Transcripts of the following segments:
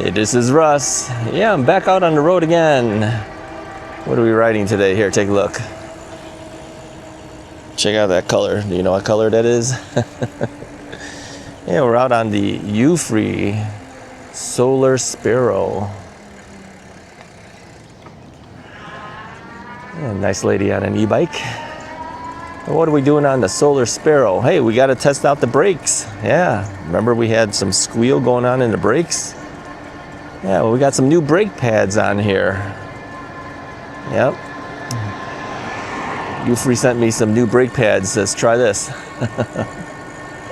Hey, this is Russ. Yeah, I'm back out on the road again. What are we riding today? Here, take a look. Check out that color. Do you know what color that is? Yeah, we're out on the euphree Solar Sparrow. Yeah, nice lady on an e-bike. What are we doing on the Solar Sparrow? Hey, we got to test out the brakes. Yeah, remember we had some squeal going on in the brakes? Yeah, well, we got some new brake pads on here. Yep. Euphree sent me some new brake pads. Says, try this.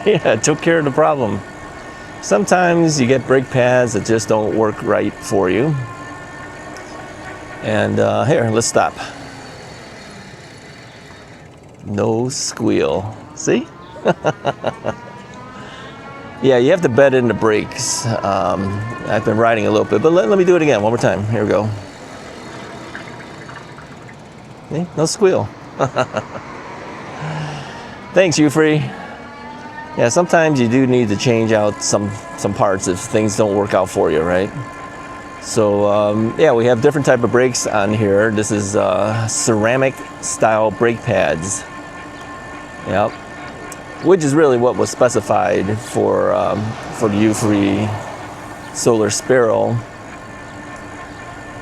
Yeah, it took care of the problem. Sometimes you get brake pads that just don't work right for you. And here, let's stop. No squeal. See? Yeah, you have to bed in the brakes. I've been riding a little bit, but let me do it again one more time. Here we go. See? No squeal. Thanks, euphree. Yeah, sometimes you do need to change out some parts if things don't work out for you, right? So yeah, we have different type of brakes on here. This is ceramic style brake pads. Yep. Which is really what was specified for the euphree Solar Sparrow.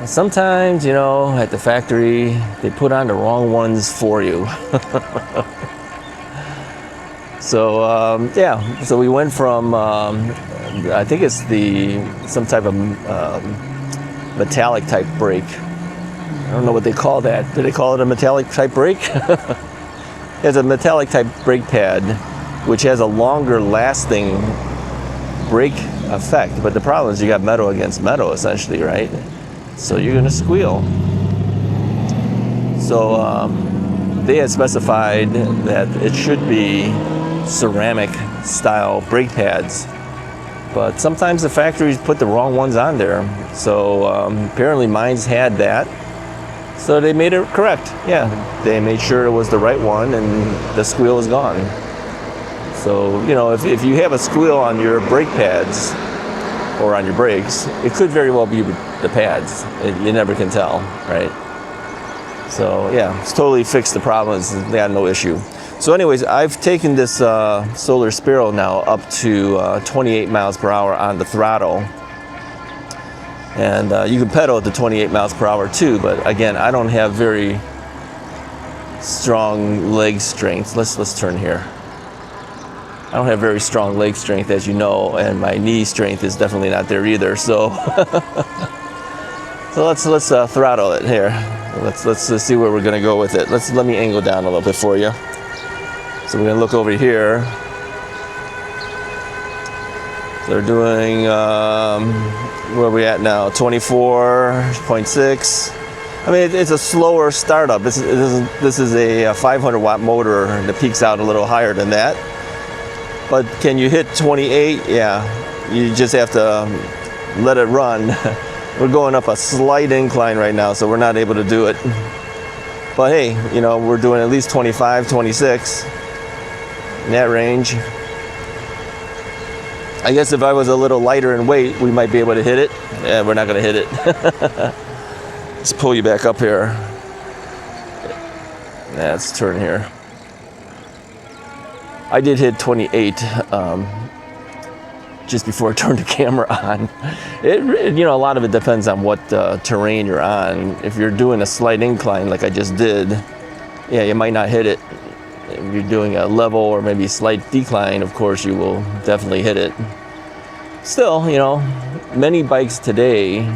Sometimes, you know, at the factory, they put on the wrong ones for you. So yeah, so we went from I think it's some type of metallic type brake. I don't know what they call that. Do they call it a metallic type brake? It's a metallic type brake pad, which has a longer lasting brake effect. But the problem is you got metal against metal essentially, right? So you're gonna squeal. So they had specified that it should be ceramic style brake pads. But sometimes the factories put the wrong ones on there. So apparently mine's had that. So they made it correct. Yeah, they made sure it was the right one and the squeal is gone. So, you know, if you have a squeal on your brake pads or on your brakes, it could very well be the pads. You never can tell, right? So yeah, it's totally fixed the problem. They had no issue. So anyways, I've taken this Solar Sparrow now up to 28 miles per hour on the throttle. And you can pedal at the 28 miles per hour too, but again, I don't have very strong leg strength. Let's turn here. I don't have very strong leg strength, as you know, and my knee strength is definitely not there either. So, so let's throttle it here. Let's see where we're gonna go with it. Let me angle down a little bit for you. So we're gonna look over here. So they're doing where are we at now? 24.6. I mean, it's a slower startup. This is a 500 watt motor that peaks out a little higher than that. But can you hit 28? Yeah, you just have to let it run. We're going up a slight incline right now, so we're not able to do it. But hey, you know, we're doing at least 25, 26 in that range. I guess if I was a little lighter in weight, we might be able to hit it. Yeah, we're not gonna hit it. Let's pull you back up here. Yeah, let's turn here. I did hit 28 just before I turned the camera on. You know, a lot of it depends on what terrain you're on. If you're doing a slight incline like I just did, yeah, you might not hit it. If you're doing a level or maybe slight decline, of course, you will definitely hit it. Still, you know, many bikes today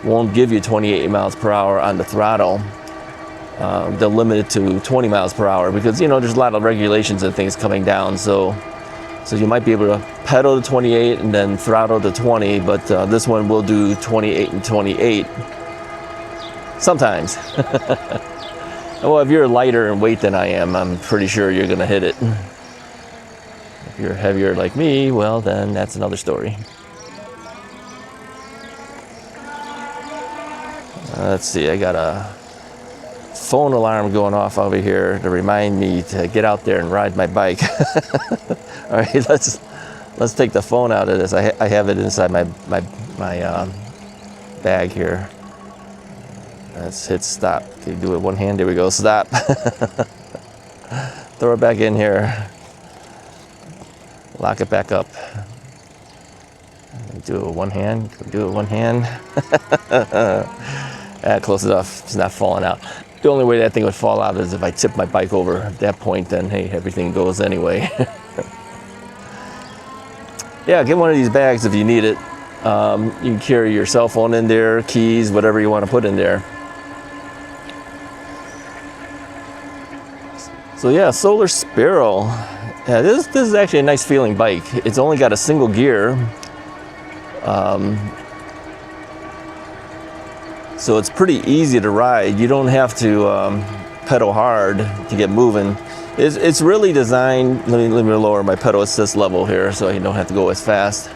won't give you 28 miles per hour on the throttle. They'll limit it to 20 miles per hour because, you know, there's a lot of regulations and things coming down. So you might be able to pedal to 28 and then throttle to 20, but this one will do 28 and 28 sometimes. Well, if you're lighter in weight than I am, I'm pretty sure you're gonna hit it. If you're heavier like me, well, then that's another story. Let's see, I got a phone alarm going off over here to remind me to get out there and ride my bike. All right, let's Let's take the phone out of this. I have it inside my bag here. Let's hit stop. Can you do it one hand? There we go. Stop. Throw it back in here. Lock it back up. Do it with one hand. Do it with one hand. Close enough. It's not falling out. The only way that thing would fall out is if I tip my bike over. At that point, then hey, everything goes anyway. Yeah, get one of these bags if you need it. You can carry your cell phone in there, keys, whatever you want to put in there. So yeah, Solar Sparrow. Yeah, this is actually a nice feeling bike. It's only got a single gear. So it's pretty easy to ride. You don't have to pedal hard to get moving. It's really designed, let me lower my pedal assist level here so you don't have to go as fast.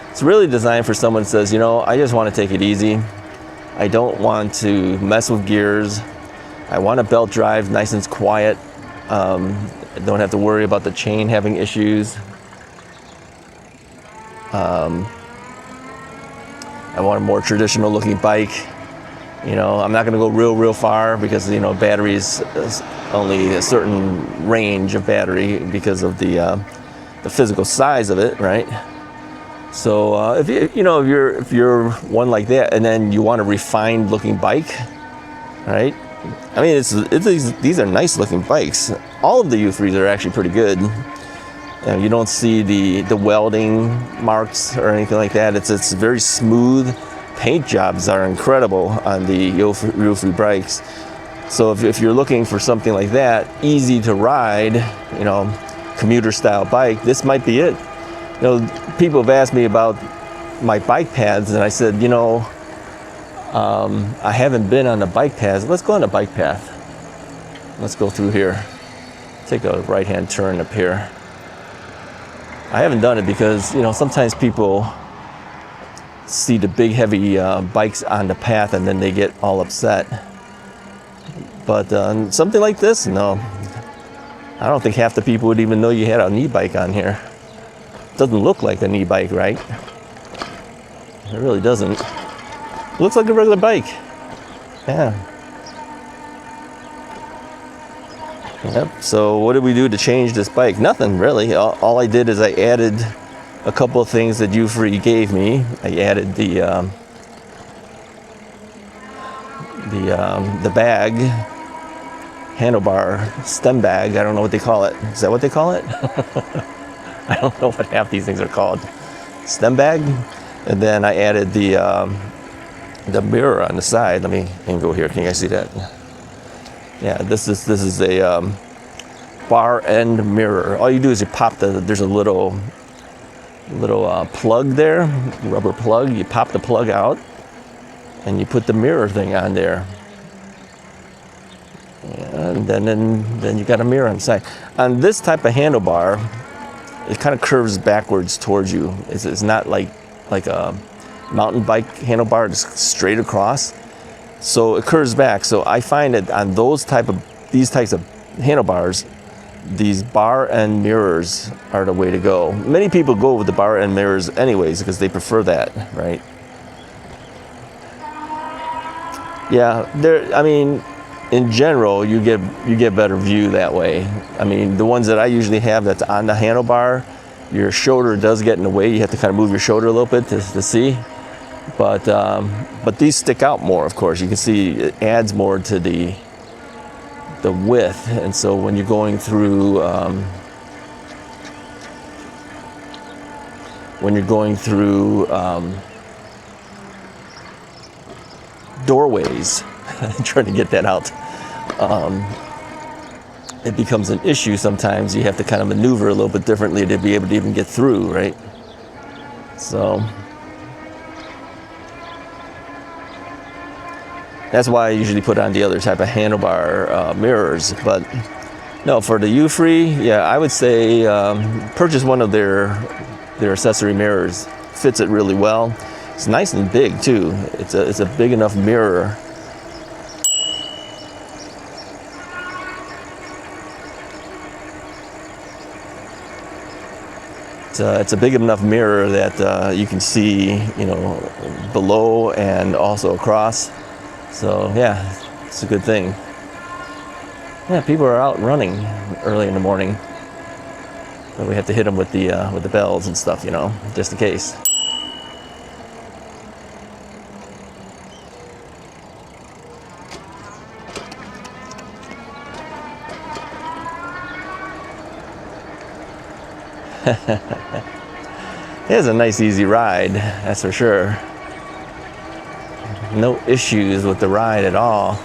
It's really designed for someone who says, you know, I just want to take it easy. I don't want to mess with gears. I want a belt drive, nice and quiet. I don't have to worry about the chain having issues. I want a more traditional looking bike. You know, I'm not going to go real far because, you know, batteries only a certain range of battery because of the physical size of it, right? So if you're one like that, and then you want a refined looking bike, right? I mean, these are nice looking bikes. All of the euphories are actually pretty good. You don't see the welding marks or anything like that. It's very smooth. Paint jobs are incredible on the euphorie bikes. So if you're looking for something like that, easy to ride, you know, commuter style bike, this might be it. You know, people have asked me about my bike paths, and I said, you know, I haven't been on the bike paths. Let's go on a bike path. Let's go through here. Take a right-hand turn up here. I haven't done it because, you know, sometimes people see the big heavy bikes on the path and then they get all upset. But something like this, no. I don't think half the people would even know you had an e-bike on here. Doesn't look like an e-bike, right? It really doesn't. It looks like a regular bike. Yeah. Yep. So what did we do to change this bike? Nothing really. All I did is I added a couple of things that euphree gave me. I added the bag, handlebar, stem bag. I don't know what they call it. Is that what they call it? I don't know what half these things are called. Stem bag, and then I added the mirror on the side. Let me go here. Can you guys see that? Yeah, this is a bar end mirror. All you do is you pop there's a little plug there, rubber plug. You pop the plug out, and you put the mirror thing on there. And then you got a mirror on the side. On this type of handlebar, it kind of curves backwards towards you. It's not like a mountain bike handlebar, just straight across. So it curves back. So I find that on these types of handlebars, these bar end mirrors are the way to go. Many people go with the bar end mirrors anyways because they prefer that, right? Yeah, I mean, in general, you get better view that way. I mean, the ones that I usually have that's on the handlebar, your shoulder does get in the way. You have to kind of move your shoulder a little bit to see. But these stick out more, of course. You can see it adds more to the width, and so when you're going through doorways, trying to get that out, it becomes an issue sometimes. You have to kind of maneuver a little bit differently to be able to even get through, right? So that's why I usually put on the other type of handlebar mirrors. But no, for the euphree, yeah, I would say purchase one of their accessory mirrors. Fits it really well. It's nice and big too. It's a big enough mirror. it's a big enough mirror that you can see, you know, below and also across. So yeah, it's a good thing. Yeah, people are out running early in the morning, but we have to hit them with the bells and stuff, you know, just in case. It's a nice easy ride, that's for sure. No issues with the ride at all.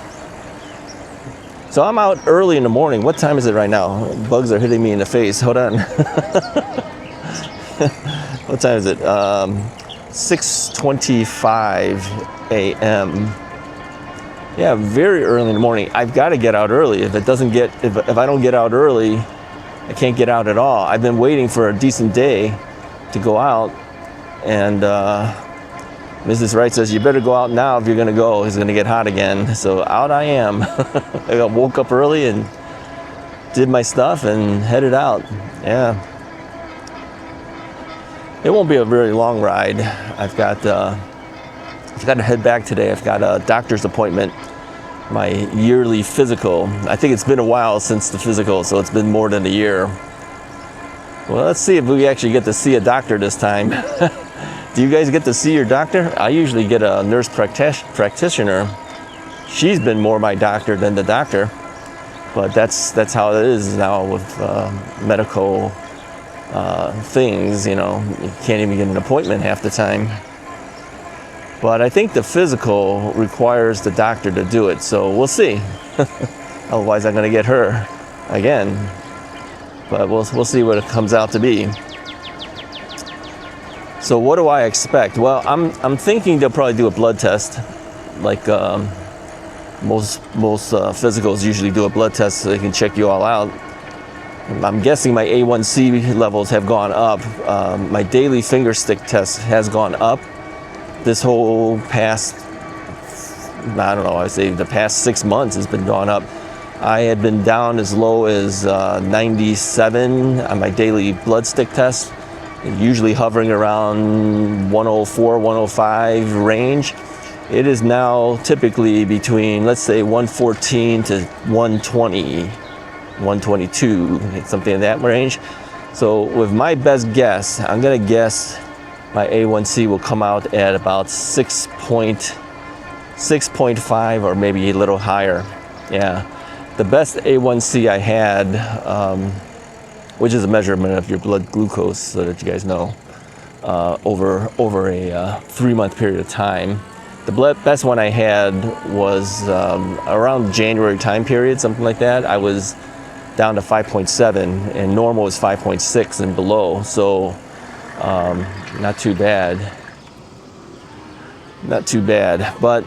So I'm out early in the morning. What time is it right now? Bugs are hitting me in the face. Hold on. What time is it? 6:25 a.m. Yeah, very early in the morning. I've got to get out early. If I don't get out early, I can't get out at all. I've been waiting for a decent day to go out, and Mrs. Wright says, you better go out now if you're gonna go. It's gonna get hot again. So out I am. I woke up early and did my stuff and headed out. Yeah. It won't be a very long ride. I've got to head back today. I've got a doctor's appointment, my yearly physical. I think it's been a while since the physical, so it's been more than a year. Well, let's see if we actually get to see a doctor this time. Do you guys get to see your doctor? I usually get a nurse practitioner. She's been more my doctor than the doctor, but that's how it is now with medical things. You know, you can't even get an appointment half the time. But I think the physical requires the doctor to do it, so we'll see. Otherwise, I'm going to get her again. But we'll see what it comes out to be. So what do I expect? Well, I'm thinking they'll probably do a blood test, like most physicals usually do a blood test so they can check you all out. I'm guessing my A1C levels have gone up. My daily finger stick test has gone up. This whole past, I don't know, I say the past 6 months has been gone up. I had been down as low as 97 on my daily blood stick test, usually hovering around 104, 105 range. It is now typically between, let's say, 114 to 120, 122, something in that range. So with my best guess, I'm gonna guess my A1C will come out at about 6.5 or maybe a little higher. Yeah, the best A1C I had, which is a measurement of your blood glucose, so that you guys know, over a 3-month period of time. The best one I had was around January time period, something like that. I was down to 5.7, and normal is 5.6 and below. So not too bad. Not too bad. But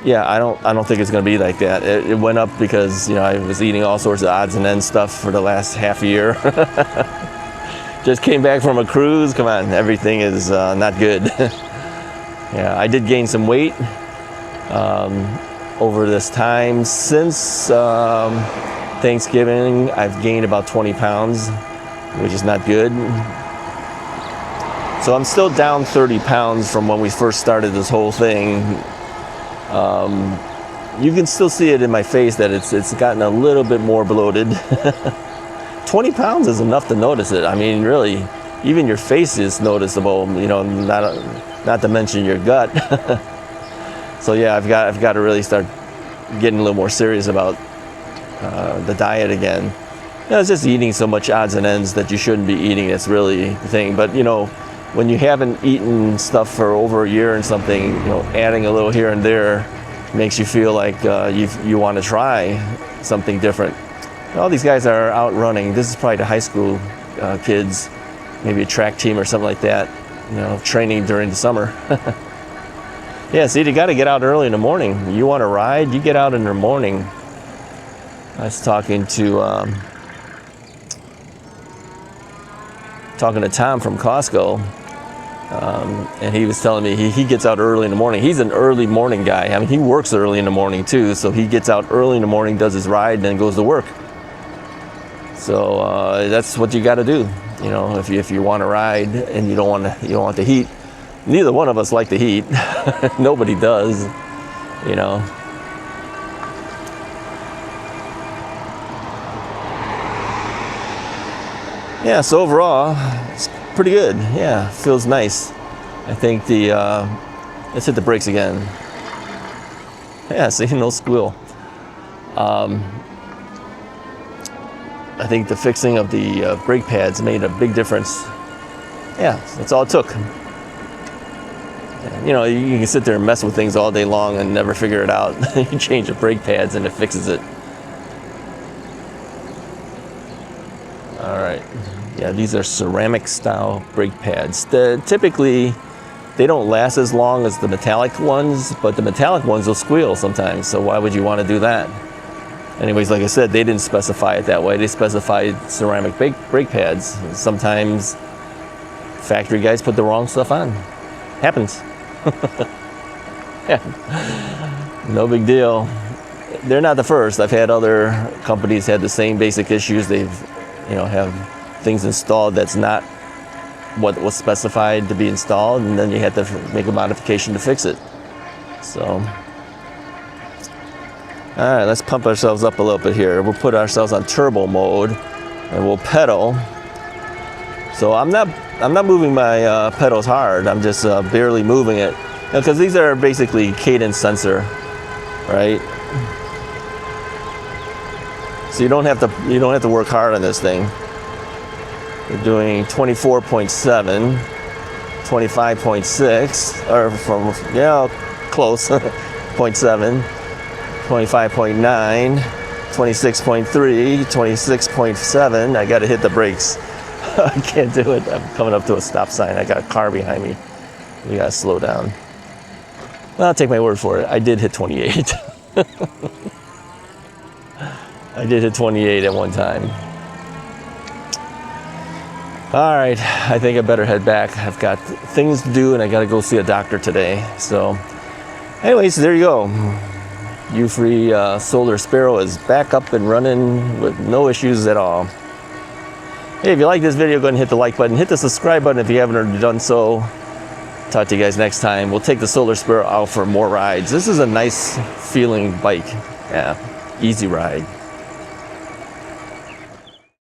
yeah, I don't think it's going to be like that. It went up because, you know, I was eating all sorts of odds and ends stuff for the last half a year. Just came back from a cruise. Come on, everything is not good. Yeah, I did gain some weight over this time. Since Thanksgiving, I've gained about 20 pounds, which is not good. So I'm still down 30 pounds from when we first started this whole thing. You can still see it in my face that it's gotten a little bit more bloated. 20 pounds is enough to notice it. I mean, really, even your face is noticeable, you know, not to mention your gut. So yeah, I've got to really start getting a little more serious about the diet again. You know, it's just eating so much odds and ends that you shouldn't be eating. That's really the thing. But you know, when you haven't eaten stuff for over a year and something, you know, adding a little here and there makes you feel like you want to try something different. All these guys are out running. This is probably the high school kids, maybe a track team or something like that, you know, training during the summer. Yeah, see, you got to get out early in the morning. You want to ride, you get out in the morning. I was talking to Tom from Costco, and he was telling me he gets out early in the morning. He's an early morning guy. I mean, he works early in the morning too, so he gets out early in the morning, does his ride, and then goes to work. So that's what you got to do. You know, if you want to ride and you don't want the heat. Neither one of us like the heat. Nobody does, you know. Yeah, so overall, it's pretty good. Yeah, feels nice. I think the, let's hit the brakes again. Yeah, see, no squeal. I think the fixing of the brake pads made a big difference. Yeah, that's all it took. You know, you can sit there and mess with things all day long and never figure it out. You change the brake pads and it fixes it. All right. Yeah, these are ceramic style brake pads. Typically, they don't last as long as the metallic ones, but the metallic ones will squeal sometimes. So why would you want to do that? Anyways, like I said, they didn't specify it that way. They specified ceramic brake pads. Sometimes factory guys put the wrong stuff on. Happens. Yeah. No big deal. They're not the first. I've had other companies had the same basic issues. They've, you know, have things installed that's not what was specified to be installed, and then you had to make a modification to fix it. So, all right, let's pump ourselves up a little bit here. We'll put ourselves on turbo mode, and we'll pedal. So I'm not moving my pedals hard. I'm just barely moving it, because these are basically cadence sensor, right? So you don't have to work hard on this thing. We're doing 24.7, 25.6, or from, yeah, close, 0.7, 25.9, 26.3, 26.7. I got to hit the brakes. I can't do it. I'm coming up to a stop sign. I got a car behind me. We got to slow down. Well, I'll take my word for it. I did hit 28. I did hit 28 at one time. All right, I think I better head back. I've got things to do and I got to go see a doctor today. So anyways, there you go. Euphree Solar Sparrow is back up and running with no issues at all. Hey, if you like this video, go ahead and hit the like button. Hit the subscribe button if you haven't already done so. Talk to you guys next time. We'll take the Solar Sparrow out for more rides. This is a nice feeling bike. Yeah, easy ride.